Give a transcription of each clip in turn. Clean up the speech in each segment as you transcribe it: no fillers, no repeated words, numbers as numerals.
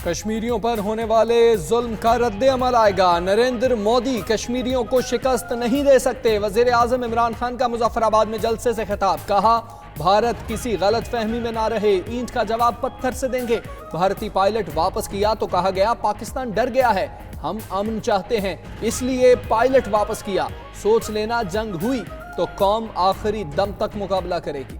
कश्मीरियों पर होने वाले जुल्म का रद्द अमल आएगा। नरेंद्र मोदी कश्मीरियों को शिकस्त नहीं दे सकते। वजीर आजम इमरान खान का मुजफ्फराबाद में जलसे से खिताब। कहा, भारत किसी गलत फहमी में ना रहे, ईंट का जवाब पत्थर से देंगे। भारतीय पायलट वापस किया तो कहा गया पाकिस्तान डर गया है, हम अमन चाहते हैं इसलिए पायलट वापस किया। सोच लेना जंग हुई तो कौम आखिरी दम तक मुकाबला करेगी।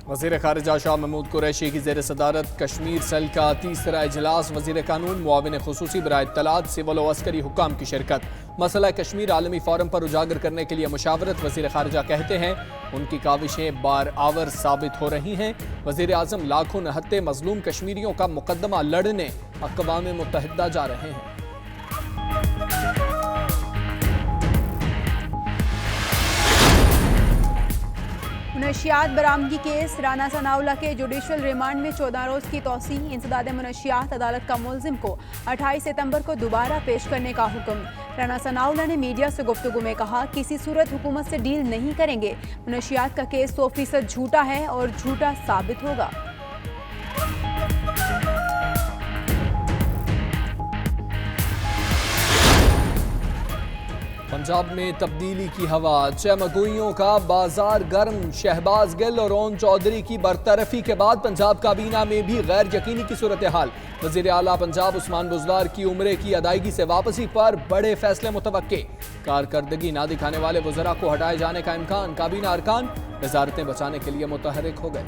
वज़ीर ख़ारिजा शाह महमूद कुरैशी की ज़ेर सदारत कश्मीर सेल का तीसरा इजलास। वज़ीर कानून मुआविन खुसूसी बराए इत्तलात सिविल और अस्करी हुक्काम की शिरकत। मसला कश्मीर आलमी फोरम पर उजागर करने के लिए मुशावरत। वज़ीर ख़ारिजा कहते हैं उनकी काविशें बार आवर साबित हो रही हैं। वज़ीर आज़म लाखों नहत्ते मजलूम कश्मीरियों का मुकदमा लड़ने अक़वाम मुत्तहिदा जा रहे हैं। मुनशियात बरामदगी केस। राना सनाउल्लाह के जुडिशल रिमांड में 14 रोज की तौसी। इंसदाद मुनशियात अदालत का मुल्जिम को 28 सितंबर को दोबारा पेश करने का हुक्म। राना सनाउल्लाह ने मीडिया से गुफ्तगू में कहा, किसी सूरत हुकूमत से डील नहीं करेंगे। मुनशियात का केस 100% झूठा है और झूठा साबित होगा। पंजाब में तब्दीली की हवा। चमगोइयों का बाजार गर्म। शहबाज गिल और ओन चौधरी की बरतरफी के बाद पंजाब काबीना में भी गैर यकीनी की सूरत हाल। वजीर आला पंजाब उस्मान बुज़दार की उम्रे की अदायगी से वापसी पर बड़े फैसले मुतवक्के। कारकर्दगी ना दिखाने वाले वज़रा को हटाए जाने का इम्कान। काबीना अरकान वजारतें बचाने के लिए मुतहरिक हो गए।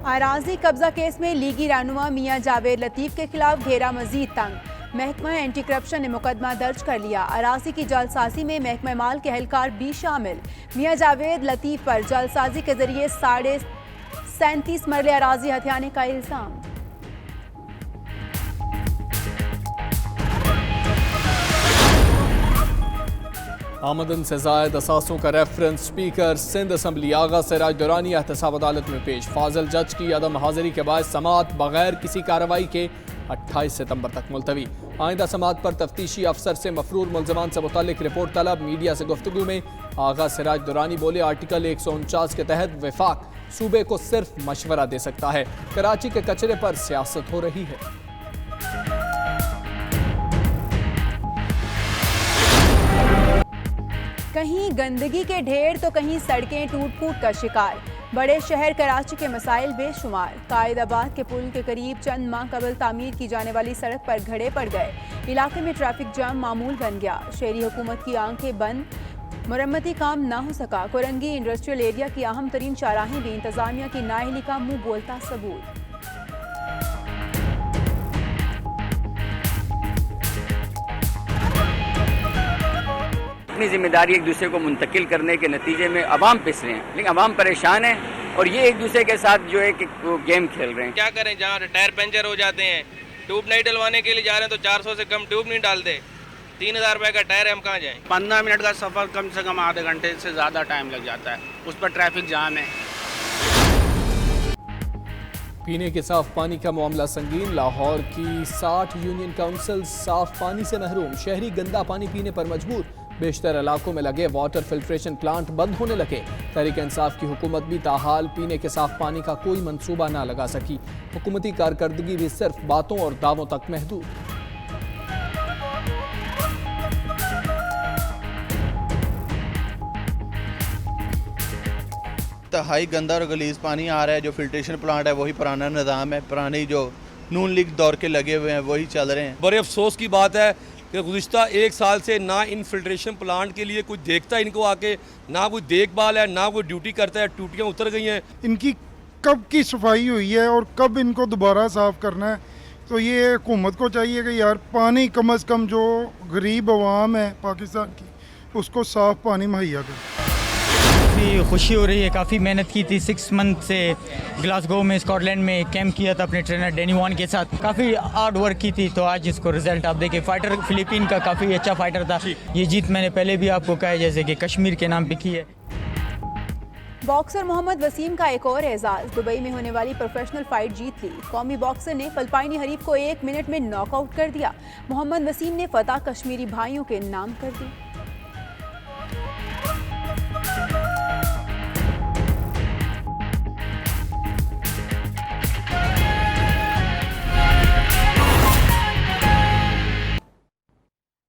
अराजी कब्जा केस में लीगी रहनुमा मियां जावेद लतीफ के खिलाफ घेरा मजीद तंग। महकमा एंटी करप्शन ने मुकदमा दर्ज कर लिया। अराजी की जालसाजी में महकमा माल के एहलकार भी शामिल। मियां जावेद लतीफ पर जालसाजी के जरिए 37.5 मरले अराजी हथियाने का इल्जाम। आमदन से जायद असासों का रेफरेंस। स्पीकर सिंध असम्बली आगा सिराज दुरानी एहतसाब अदालत में पेश। फाजल जज की अदम हाजिरी के बाद समाअत बगैर किसी कार्रवाई के 28 सितंबर तक मुलतवी। आइंदा समाअत पर तफ्तीशी अफसर से मफरूर मुल्ज़मान से मुतालिक रिपोर्ट तलब। मीडिया से गुफ्तगू में आगा सिराज दुरानी बोले, आर्टिकल 149 के तहत वफाक सूबे को सिर्फ मशवरा दे सकता है। कराची के कचरे पर सियासत हो रही है। कहीं गंदगी के ढेर तो कहीं सड़कें टूट फूट का शिकार। बड़े शहर कराची के मसाइल बेशुमार। कायदाबाद के पुल के करीब चंद माह कबल तामीर की जाने वाली सड़क पर घड़े पड़ गए। इलाके में ट्रैफिक जाम मामूल बन गया। शहरी हुकूमत की आंखें बंद, मुरम्मती काम ना हो सका। कोरंगी इंडस्ट्रियल एरिया की अहम तरीन चौराहें भी इंतजामिया की नाअहली का मुंह बोलता सबूत। अपनी जिम्मेदारी एक दूसरे को मुंतकिल करने के नतीजे में अवाम पिस रहे हैं, लेकिन अवाम परेशान है और ये एक दूसरे के साथ जो है कि गेम खेल रहे हैं। क्या करें, जहाँ टायर पंचर हो जाते हैं, ट्यूब नहीं डलवाने के लिए जा रहे हैं तो 400 से कम ट्यूब नहीं डालते। 3000 रुपए का टायर है, हम कहाँ जाएं? 15 मिनट का सफ़र कम से कम आधे घंटे से ज़्यादा टाइम लग जाता है, उस पर ट्रैफिक जाम है। पीने के साफ पानी का मामला संगीन। लाहौर की 60 यूनियन काउंसिल साफ पानी से महरूम। शहरी गंदा पानी पीने पर मजबूर। बेशतर इलाकों में लगे वाटर फिल्ट्रेशन प्लांट बंद होने लगे। तहरीक इंसाफ की हुकूमत भी ताहाल पीने के साफ पानी का कोई मंसूबा ना लगा सकी। हुकूमती कारकर्दगी भी सिर्फ बातों और दावों तक महदूद। तहाई गंदा और गलीज पानी आ रहा है। जो फिल्ट्रेशन प्लांट है वही पुराना निज़ाम है, पुराने जो नून लीग दौर के लगे हुए हैं वही चल रहे हैं। बड़े अफसोस की बात है कि गुज़िश्ता 1 साल से ना इन फिल्ट्रेशन प्लांट के लिए कोई देखता है इनको आके, ना कोई देखभाल है, ना कोई ड्यूटी करता है। टूटियाँ उतर गई हैं। इनकी कब की सफाई हुई है और कब इनको दोबारा साफ़ करना है? तो ये हुकूमत को चाहिए कि यार पानी कम अज़ कम जो गरीब अवाम है पाकिस्तान की उसको साफ़ पानी मुहैया करें। काफ़ी खुशी हो रही है। काफ़ी मेहनत की थी, 6 मंथ से ग्लासगो में स्कॉटलैंड में कैंप किया था अपने ट्रेनर डैनी वॉन के साथ। काफ़ी हार्ड वर्क की थी, तो आज इसको रिजल्ट आप देखिए। फाइटर फिलीपीन का काफ़ी अच्छा फाइटर था। ये जीत मैंने पहले भी आपको कहा है जैसे कि कश्मीर के नाम पे की है। बॉक्सर मोहम्मद वसीम का एक और एजाज, दुबई में होने वाली प्रोफेशनल फाइट जीत ली। कौमी बॉक्सर ने फिलिपाइनी हरीफ को 1 मिनट में नॉकआउट कर दिया। मोहम्मद वसीम ने फतह कश्मीरी भाइयों के नाम कर दी।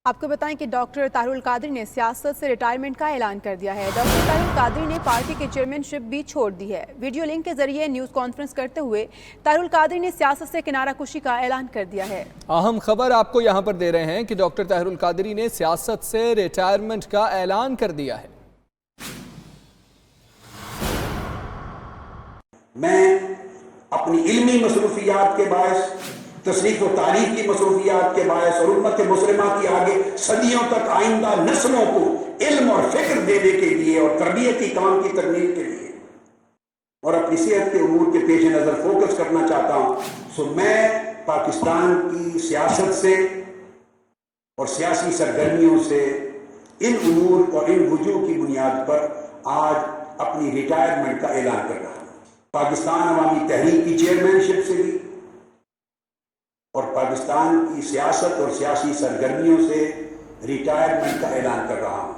आपको बताएं कि डॉक्टर तारुल कादरी ने सियासत से रिटायरमेंट का ऐलान कर दिया है। डॉक्टर तारुल कादरी ने पार्टी की चेयरमैनशिप भी छोड़ दी है। वीडियो लिंक के जरिए न्यूज़ कॉन्फ्रेंस करते हुए तारुल कादरी ने सियासत से किनारा कुशी का ऐलान कर दिया है। अहम खबर आपको यहां पर दे रहे हैं कि डॉक्टर तारुल कादरी ने सियासत से रिटायरमेंट का ऐलान कर दिया है। मैं अपनी इल्मी मसरूफियात के बायस, तस्नीफ व तारीफ की मसरूफियात के बायस और उम्मत मुस्लिमा की आगे सदियों तक आइंदा नस्लों को इल्म और फिक्र देने के लिए और तरबियती काम की तरमीम के लिए और अपनी सेहत के उमूर के पेश नज़र फोकस करना चाहता हूँ। सो मैं पाकिस्तान की सियासत से और सियासी सरगर्मियों से इन उमूर और इन वजूह की बुनियाद पर आज अपनी रिटायरमेंट का ऐलान कर रहा हूँ। पाकिस्तान अवामी तहरीक की चेयरमैनशिप से भी और पाकिस्तान की सियासत और सियासी सरगर्मियों से रिटायरमेंट का ऐलान कर रहा हूं।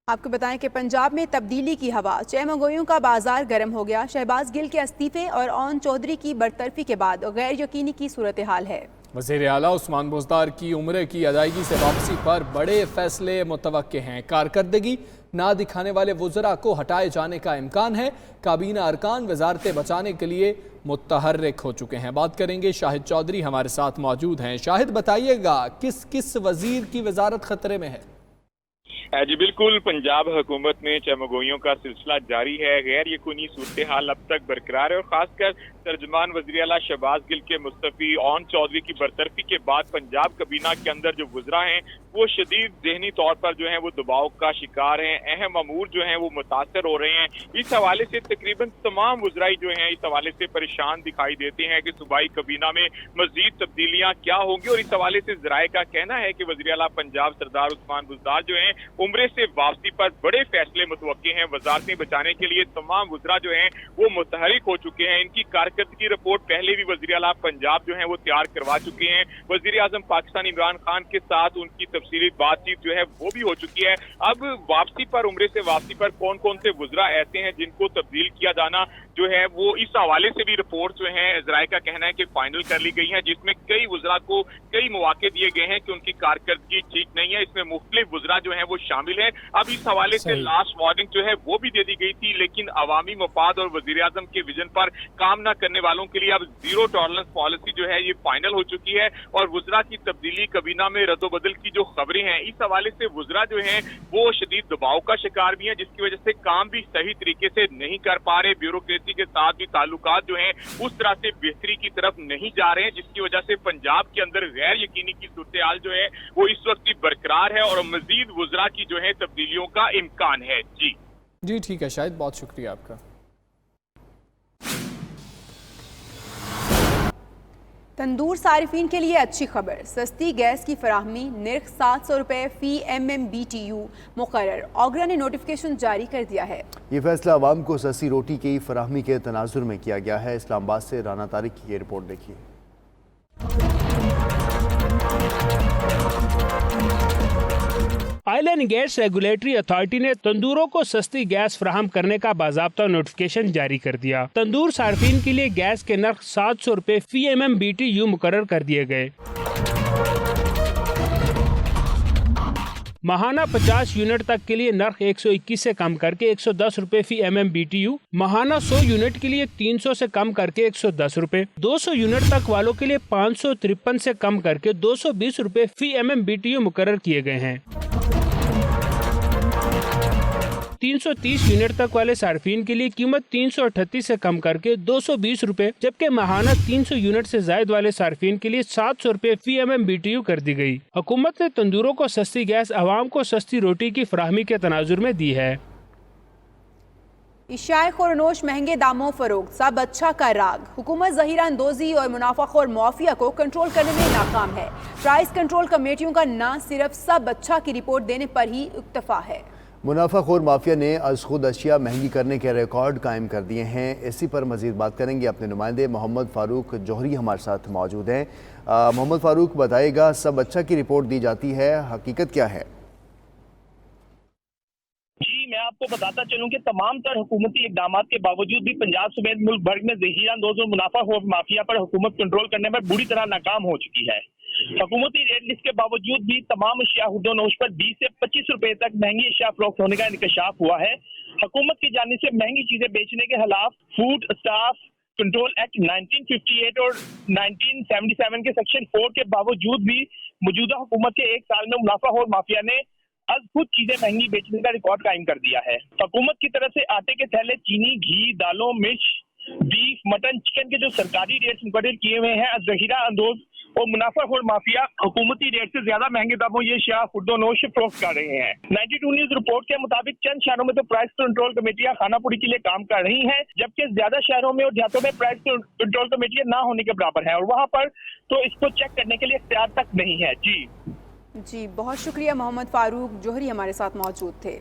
आपको बताएं कि पंजाब में तब्दीली की हवा, चेमगोइयों का बाजार गर्म हो गया। शहबाज गिल के इस्तीफे और ओन चौधरी की बरतरफी के बाद गैर यकीनी की सूरत हाल है। वज़ीर आला उस्मान बुज़दार की उम्र की अदायगी से वापसी पर बड़े फैसले मुतवक्के हैं। कारकर्दगी ना दिखाने वाले वज़रा को हटाए जाने का इम्कान है। काबीना अरकान वजारतें बचाने के लिए मुतहर्रिक हो चुके हैं। बात करेंगे, शाहिद चौधरी हमारे साथ मौजूद हैं। शाहिद, बताइएगा किस किस वजीर की वजारत खतरे में है? जी बिल्कुल, पंजाब हुकूमत में चमगोइयों का सिलसिला जारी है। गैर यकीनी सूरत हाल अब तक बरकरार है और खासकर तर्जमान वज़ीर आला शहबाज गिल के मुस्तफ़ी ओन चौधरी की बरतरफी के बाद पंजाब कबीना के अंदर जो वज़रा हैं वो शदीद ज़हनी तौर पर जो है वो दबाव का शिकार हैं। अहम अमूर जो हैं वो मुतासर हो रहे हैं। इस हवाले से तकरीबन तमाम वज़राई जो हैं इस हवाले से परेशान दिखाई देते हैं कि सूबाई कबीना में मज़ीद तब्दीलियाँ क्या होंगी। और इस हवाले से ज़राए का कहना है कि वज़ीर आला पंजाब सरदार उस्मान बुज़दार जो हैं उम्रे से वापसी पर बड़े फैसले मुतवक्के हैं। वजारतें बचाने के लिए तमाम वज़रा जो हैं वो मुतहरिक हो चुके हैं। इनकी कारकर्दगी रिपोर्ट पहले भी वज़ीर आला पंजाब जो है वो तैयार करवा चुके हैं। वज़ीर आज़म पाकिस्तान इमरान खान के साथ उनकी तफसीली बातचीत जो है वो भी हो चुकी है। अब वापसी पर, उम्रे से वापसी पर कौन कौन से वज़रा ऐसे हैं जिनको तब्दील किया जाना जो है वो इस हवाले से भी रिपोर्ट जो है ज़राए का कहना है कि फाइनल कर ली गई है, जिसमें कई वज़रा को कई मौके दिए गए हैं कि उनकी कारकर्दगी ठीक नहीं है। इसमें मुख्तलिफ वज़रा जो है वो शामिल है। अब इस हवाले से लास्ट वार्निंग जो है वो भी दे दी गई थी, लेकिन अवामी मफाद और वज़ीर आज़म के विजन पर काम न करने वालों के लिए अब जीरो टॉलरेंस पॉलिसी जो है ये फाइनल हो चुकी है। और वज़रा की तब्दीली, कबीना में रद्दोबदल की जो खबरें हैं, इस हवाले से वज़रा जो हैं वो शदीद दबाव का शिकार भी है, जिसकी वजह से काम भी सही तरीके से नहीं कर पा रहे। ब्यूरोक्रेसी के साथ भी ताल्लुकात जो हैं उस तरह से बेहतरी की तरफ नहीं जा रहे हैं, जिसकी वजह से पंजाब के अंदर गैर यकीनी की सूरत हाल जो है वो इस वक्त भी बरकरार है और मजीद वज़रा की जो है तब्दीलियों का इम्कान है। जी ठीक है शायद, बहुत शुक्रिया आपका। तंदूर सारिफीन के लिए अच्छी खबर, सस्ती गैस की फराहमी, निर्ख 700 रुपये फी MMBTU मुकर्रर। ऑगरा ने नोटिफिकेशन जारी कर दिया है। ये फैसला आवाम को सस्ती रोटी की फराहमी के तनाजुर में किया गया है। इस्लामाबाद से राना तारिक की ये रिपोर्ट देखिए। Oil and gas regulatory authority ने तंदूरों को सस्ती गैस फराहम करने का बाज़ाब्ता नोटिफिकेशन जारी कर दिया। तंदूर सार्फिन के लिए गैस के नर्ख 700 रुपये फी MMBTU मुकर्रर कर दिए गए। महाना 50 यूनिट तक के लिए नर्ख 121 से कम करके 110 रुपए फी MMBTU, महाना 100 यूनिट के लिए 300 से कम करके 110 रुपए, 200 यूनिट तक वालों के लिए 553 से कम करके 220 रुपए फी MMBTU मुकर्रर किए गए हैं। 330 यूनिट तक वाले सार्फिन के लिए कीमत 338 से कम करके 220 रुपए, जबकि माहाना 300 यूनिट से जायद वाले सार्फिन के लिए 700 रुपए फी MMBTU कर दी गई। हुकूमत ने तंदूरों को सस्ती गैस, आवाम को सस्ती रोटी की फराहमी के तनाजुर में दी है। इशाए खोरनोश, महंगे दामों फरोख्त, सब अच्छा का राग। हुकूमत ज़हीरा अंदोजी और मुनाफाखोर माफिया को कंट्रोल करने में नाकाम है। प्राइस कंट्रोल कमेटियों का न सिर्फ सब अच्छा की रिपोर्ट देने पर ही इक्तफा है। मुनाफाखोर माफिया ने अज खुद अशिया महंगी करने के रिकॉर्ड कायम कर दिए हैं। इसी पर मजीद बात करेंगे अपने नुमाइंदे मोहम्मद फारूक जौहरी हमारे साथ मौजूद हैं। मोहम्मद फारूक बताइएगा, सब अच्छा की रिपोर्ट दी जाती है, हकीकत क्या है? जी, मैं आपको बताता चलूं कि तमाम तर हुकूमती इकदाम के बावजूद भी पंजाब समेत मुल्क भर में ज़हीरानंदोज और मुनाफाखोर माफिया पर हुकूमत कंट्रोल करने में बुरी तरह नाकाम हो चुकी है। हुकूमती रेट लिस्ट के बावजूद भी तमाम अशिया हुद्दोनोश पर 20 से 25 रुपए तक महंगी अशिया फरोख्त होने का इंकशाफ हुआ है। हुकूमत की जानिब से महंगी चीजें बेचने के खिलाफ फूड स्टाफ कंट्रोल एक्ट 1958 और 1977 के सेक्शन 4 के बावजूद भी मौजूदा हुकूमत के एक साल में मुनाफाखोर माफिया ने आज खुद चीजें महंगी बेचने का रिकॉर्ड कायम कर दिया है। हुकूमत की तरफ से आटे के थैले, चीनी, घी, दालों, मिर्च, बीफ, मटन, चिकन के जो सरकारी रेट्स मुकर्रर किए हुए हैं, ज़हीरा अंदोज और मुनाफाखोर माफिया हुकूमती रेट से ज्यादा महंगे दामों ये अशिया खुर्दोनोश फरोख्त कर रहे हैं। 92 न्यूज रिपोर्ट के मुताबिक चंद शहरों में तो प्राइस कंट्रोल कमेटियां खानापुरी के लिए काम कर रही हैं, जबकि ज्यादा शहरों में और देहातों में प्राइस कंट्रोल कमेटियां ना होने के बराबर है और वहां पर तो इसको चेक करने के लिए इख्तियार तक नहीं है। जी, बहुत शुक्रिया मोहम्मद फारूक जौहरी हमारे साथ मौजूद थे।